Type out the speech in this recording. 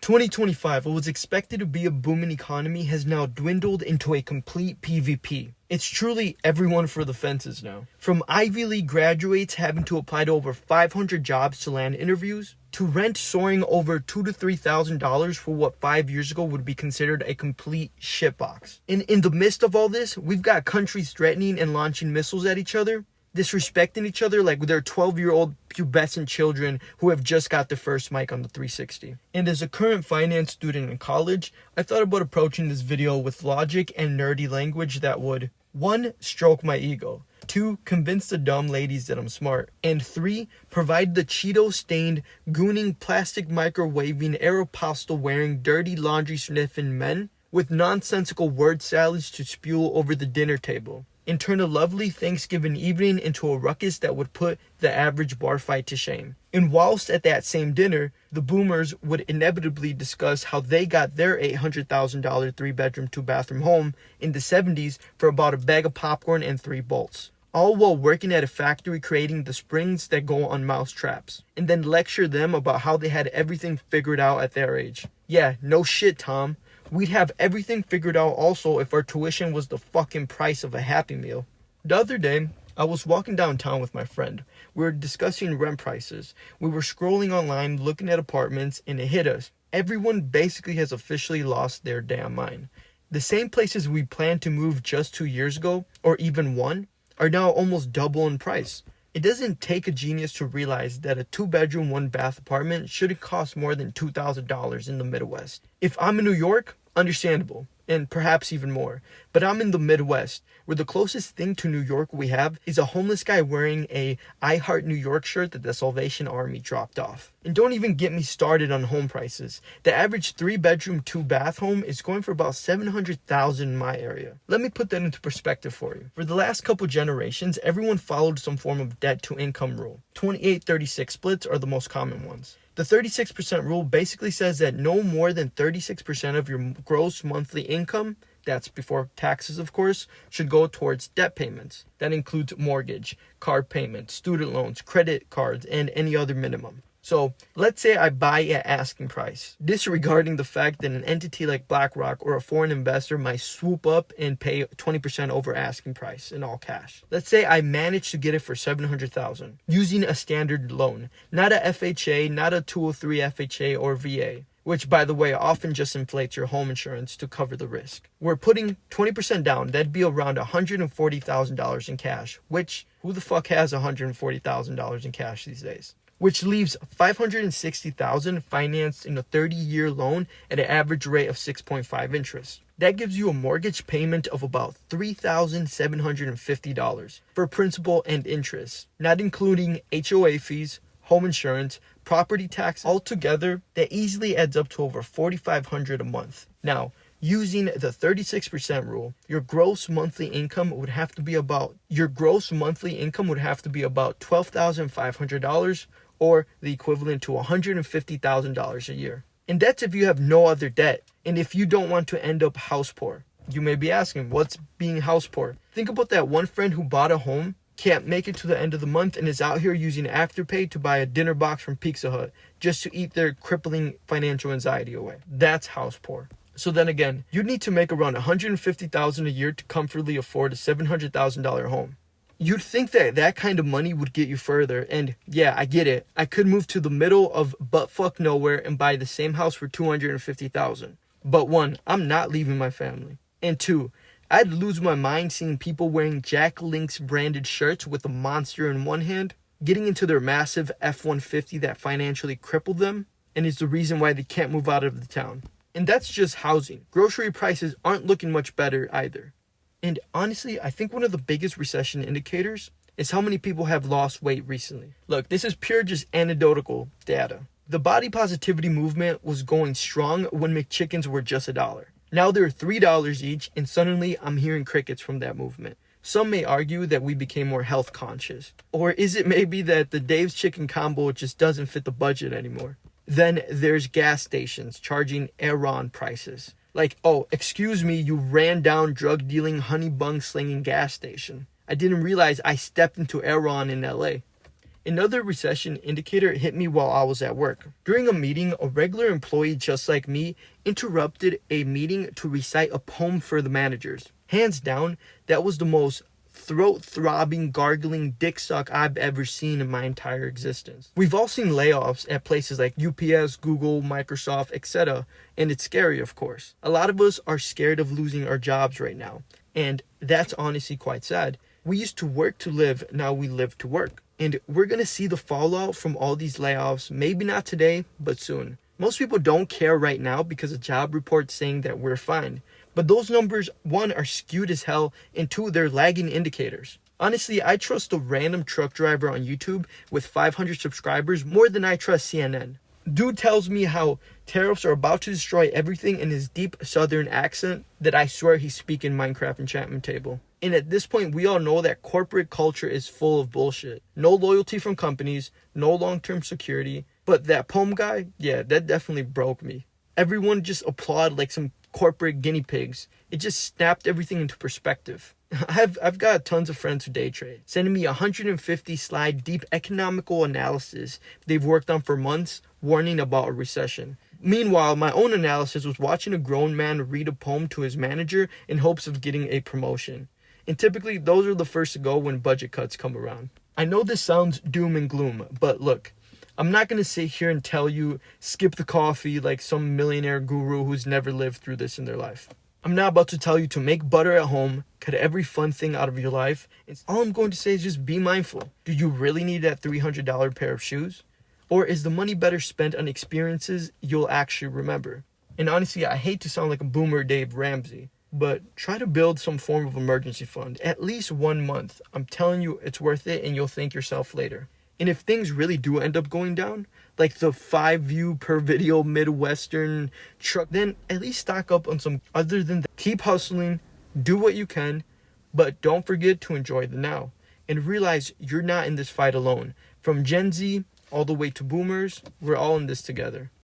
2025, what was expected to be a booming economy has now dwindled into a complete PvP. It's truly everyone for the fences now. From Ivy League graduates having to apply to over 500 jobs to land interviews, to rent soaring over $2,000 to $3,000 for what 5 years ago would be considered a complete shitbox. And in the midst of all this, we've got countries threatening and launching missiles at each other, disrespecting each other like they're 12-year-old pubescent children who have just got their first mic on the 360. And as a current finance student in college, I thought about approaching this video with logic and nerdy language that would 1. Stroke my ego, 2. Convince the dumb ladies that I'm smart, and 3. Provide the Cheeto-stained, gooning, plastic microwaving, Aeropostale-wearing, dirty laundry-sniffing men with nonsensical word salads to spew over the dinner table, and turn a lovely Thanksgiving evening into a ruckus that would put the average bar fight to shame. And whilst at that same dinner, the boomers would inevitably discuss how they got their $800,000 3-bedroom, 2-bathroom home in the 70s for about a bag of popcorn and 3 bolts, all while working at a factory creating the springs that go on mouse traps, and then lecture them about how they had everything figured out at their age. Yeah, no shit, Tom. We'd have everything figured out also if our tuition was the fucking price of a Happy Meal. The other day, I was walking downtown with my friend. We were discussing rent prices. We were scrolling online, looking at apartments, and it hit us. Everyone basically has officially lost their damn mind. The same places we planned to move just 2 years ago, or even 1, are now almost double in price. It doesn't take a genius to realize that a 2-bedroom, 1-bath apartment shouldn't cost more than $2,000 in the Midwest. If I'm in New York, understandable, and perhaps even more. But I'm in the Midwest, where the closest thing to New York we have is a homeless guy wearing a I Heart New York shirt that the Salvation Army dropped off. And don't even get me started on home prices. The average 3-bedroom, 2-bath home is going for about $700,000 in my area. Let me put that into perspective for you. For the last couple generations, everyone followed some form of debt-to-income rule. 28-36 splits are the most common ones. The 36% rule basically says that no more than 36% of your gross monthly income, that's before taxes of course, should go towards debt payments. That includes mortgage, car payments, student loans, credit cards, and any other minimum. So let's say I buy at asking price, disregarding the fact that an entity like BlackRock or a foreign investor might swoop up and pay 20% over asking price in all cash. Let's say I manage to get it for $700,000 using a standard loan, not a FHA, not a 203 FHA or VA, which by the way often just inflates your home insurance to cover the risk. We're putting 20% down, that'd be around $140,000 in cash, which who the fuck has $140,000 in cash these days? Which leaves $560,000 financed in a 30-year loan at an average rate of 6.5 interest. That gives you a mortgage payment of about $3,750 for principal and interest, not including HOA fees, home insurance, property tax. Altogether, that easily adds up to over $4,500 a month. Now, using the 36% rule, your gross monthly income would have to be about $12,500 or the equivalent to $150,000 a year. And that's if you have no other debt and if you don't want to end up house poor. You may be asking, what's being house poor? Think about that one friend who bought a home, can't make it to the end of the month, and is out here using Afterpay to buy a dinner box from Pizza Hut just to eat their crippling financial anxiety away. That's house poor. So then again, you'd need to make around $150,000 a year to comfortably afford a $700,000 home. You'd think that that kind of money would get you further, and yeah, I get it. I could move to the middle of buttfuck nowhere and buy the same house for $250,000. But 1, I'm not leaving my family. And 2, I'd lose my mind seeing people wearing Jack Link's branded shirts with a monster in one hand, getting into their massive F-150 that financially crippled them, and is the reason why they can't move out of the town. And that's just housing. Grocery prices aren't looking much better either. And honestly, I think one of the biggest recession indicators is how many people have lost weight recently. Look, this is pure just anecdotal data. The body positivity movement was going strong when McChickens were just $1. Now they're $3 each, and suddenly I'm hearing crickets from that movement. Some may argue that we became more health conscious. Or is it maybe that the Dave's Chicken Combo just doesn't fit the budget anymore? Then there's gas stations charging Aaron prices. Like, oh, excuse me, you ran down drug dealing, honey bung slinging gas station. I didn't realize I stepped into Aaron in LA. Another recession indicator hit me while I was at work. During a meeting, a regular employee just like me interrupted a meeting to recite a poem for the managers. Hands down, that was the most throat-throbbing, gargling dick suck I've ever seen in my entire existence. We've all seen layoffs at places like UPS, Google, Microsoft, etc., and it's scary, of course. A lot of us are scared of losing our jobs right now, and that's honestly quite sad. We used to work to live, now we live to work. And we're gonna see the fallout from all these layoffs, maybe not today, but soon. Most people don't care right now because a job report's saying that we're fine. But those numbers, one, are skewed as hell, and two, they're lagging indicators. Honestly, I trust a random truck driver on YouTube with 500 subscribers more than I trust CNN. Dude tells me how tariffs are about to destroy everything in his deep southern accent that I swear he's speaking Minecraft enchantment table. And at this point, we all know that corporate culture is full of bullshit. No loyalty from companies, no long-term security. But that poem guy, yeah, that definitely broke me. Everyone just applauded like some corporate guinea pigs. It just snapped everything into perspective. I've got tons of friends who day trade, sending me 150 slide deep economical analysis they've worked on for months, warning about a recession. Meanwhile, my own analysis was watching a grown man read a poem to his manager in hopes of getting a promotion. And typically, those are the first to go when budget cuts come around. I know this sounds doom and gloom, but look, I'm not going to sit here and tell you skip the coffee like some millionaire guru who's never lived through this in their life. I'm not about to tell you to make butter at home, cut every fun thing out of your life. All I'm going to say is just be mindful. Do you really need that $300 pair of shoes? Or is the money better spent on experiences you'll actually remember? And honestly, I hate to sound like a boomer Dave Ramsey, but try to build some form of emergency fund, at least 1 month. I'm telling you, it's worth it and you'll thank yourself later. And if things really do end up going down, like the 5 view per video Midwestern truck, then at least stock up on some other than that. Keep hustling, do what you can, but don't forget to enjoy the now. And realize you're not in this fight alone. From Gen Z all the way to boomers, we're all in this together.